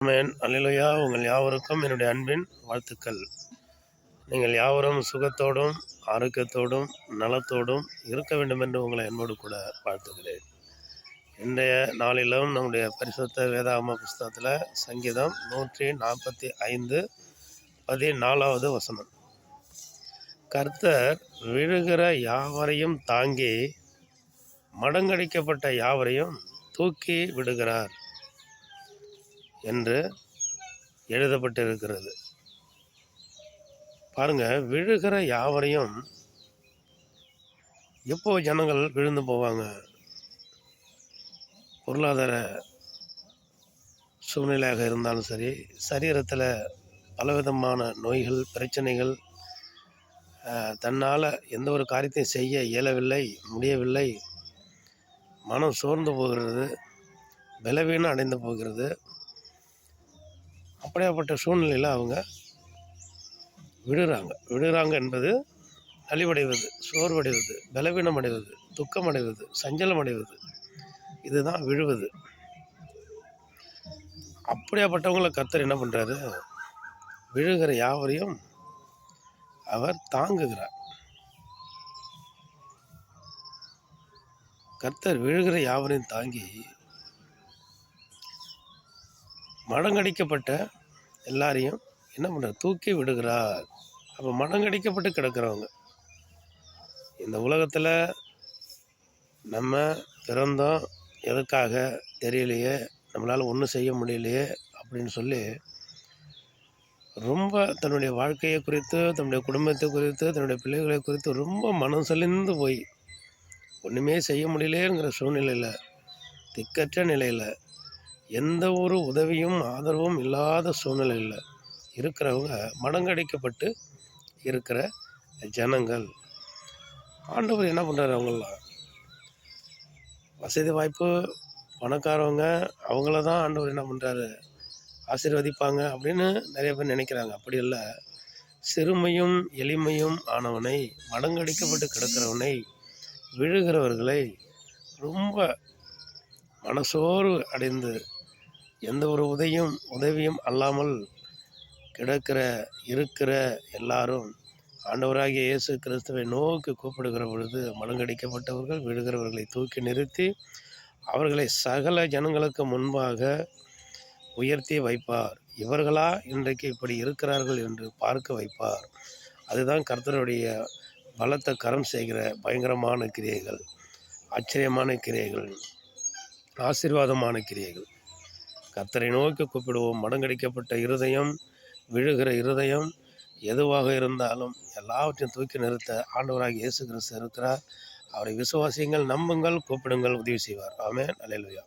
ஆமென். அல்லேலூயா. உங்கள் யாவருக்கும் என்னுடைய அன்பின் வாழ்த்துக்கள். நீங்கள் யாவரும் சுகத்தோடும் ஆரோக்கியத்தோடும் நலத்தோடும் இருக்க வேண்டும் என்று உங்களை அன்போடு கூட வாழ்த்துகிறேன். இன்றைய நாளிலும் நம்முடைய பரிசுத்த வேதாகம புஸ்தகத்தில் சங்கீதம் 145 14வது வசனம். கர்த்தர் விழுகிற யாவரையும் தாங்கி மடங்கடிக்கப்பட்ட யாவரையும் தூக்கி விடுகிறார் என்று எழுதப்பட்டிருக்கிறது. பாருங்க, விழுகிற யாவரையும் எப்போ ஜனங்கள் விழுந்து போவாங்க? பொருளாதார சூழ்நிலையாக இருந்தாலும் சரி, சரீரத்தில் பலவிதமான நோய்கள் பிரச்சனைகள், தன்னால் எந்த ஒரு காரியத்தையும் செய்ய இயலவில்லை, முடியவில்லை, மனம் சோர்ந்து போகிறது, பலவீனம் அடைந்து போகிறது. அப்படியாப்பட்ட சூழ்நிலையில் அவங்க விழுகிறாங்க என்பது நலிவடைவது, சோர்வடைவது, பலவீனம் அடைவது, துக்கம் அடைவது, சஞ்சலம் அடைவது, இதுதான் விழுவது. அப்படியாப்பட்டவங்களை கர்த்தர் என்ன பண்ணுறாரு? விழுகிற யாவரையும் அவர் தாங்குகிறார். கர்த்தர் விழுகிற யாவரையும் தாங்கி மடங்கடிக்கப்பட்ட எல்லாரையும் என்ன பண்ணுறார்? தூக்கி விடுகிறார். அப்போ மடங்கடிக்கப்பட்டு கிடக்கிறவங்க, இந்த உலகத்தில் நம்ம பிறந்தோம் எதுக்காக தெரியலையே, நம்மளால் ஒன்றும் செய்ய முடியலையே அப்படின்னு சொல்லி ரொம்ப தன்னுடைய வாழ்க்கையை குறித்து, தன்னுடைய குடும்பத்தை குறித்து, தன்னுடைய பிள்ளைகளை குறித்து ரொம்ப மனம் சலிந்து போய் ஒன்றுமே செய்ய முடியலையேங்கிற சூழ்நிலையில், திக்கற்ற நிலையில், எந்த ஒரு உதவியும் ஆதரவும் இல்லாத சூழ்நிலையில் இருக்கிறவங்க மடங்கடிக்கப்பட்டு இருக்கிற ஜனங்கள். ஆண்டவர் என்ன பண்ணுறாரு? அவங்களாம் வசதி வாய்ப்பு பணக்காரவங்க, அவங்கள தான் ஆண்டவர் என்ன பண்ணுறாரு? ஆசீர்வதிப்பாங்க அப்படின்னு நிறைய பேர் நினைக்கிறாங்க. அப்படி இல்லை. சிறுமையும் எளிமையும் ஆனவனை, மடங்கடிக்கப்பட்டு கிடக்கிறவனை, விழுகிறவர்களை, ரொம்ப மனசோர்வு அடைந்து எந்த ஒரு உதவியும் அல்லாமல் இருக்கிற எல்லாரும் ஆண்டவராகிய இயேசு கிறிஸ்துவை நோக்கி கூப்பிடுகிற பொழுது மடங்கடிக்கப்பட்டவர்கள் விழுகிறவர்களை தூக்கி நிறுத்தி அவர்களை சகல ஜனங்களுக்கு முன்பாக உயர்த்தி வைப்பார். இவர்களா இன்றைக்கு இப்படி இருக்கிறார்கள் என்று பார்க்க வைப்பார். அதுதான் கர்த்தருடைய பலத்த கரம் செய்கிற பயங்கரமான கிரியைகள், ஆச்சரியமான கிரியைகள், ஆசீர்வாதமான கிரியைகள். கர்த்தரை நோக்கி கூப்பிடுவோம். மடங்கடிக்கப்பட்ட இருதயம், விழுகிற இருதயம் எதுவாக இருந்தாலும் எல்லாவற்றையும் தூக்கி நிறுத்த ஆண்டவராகிய இயேசு கிறிஸ்து இருக்கிறார். அவரை விசுவாசியுங்கள், நம்புங்கள், கூப்பிடுங்கள், உதவி செய்வார். ஆமென். அல்லேலூயா.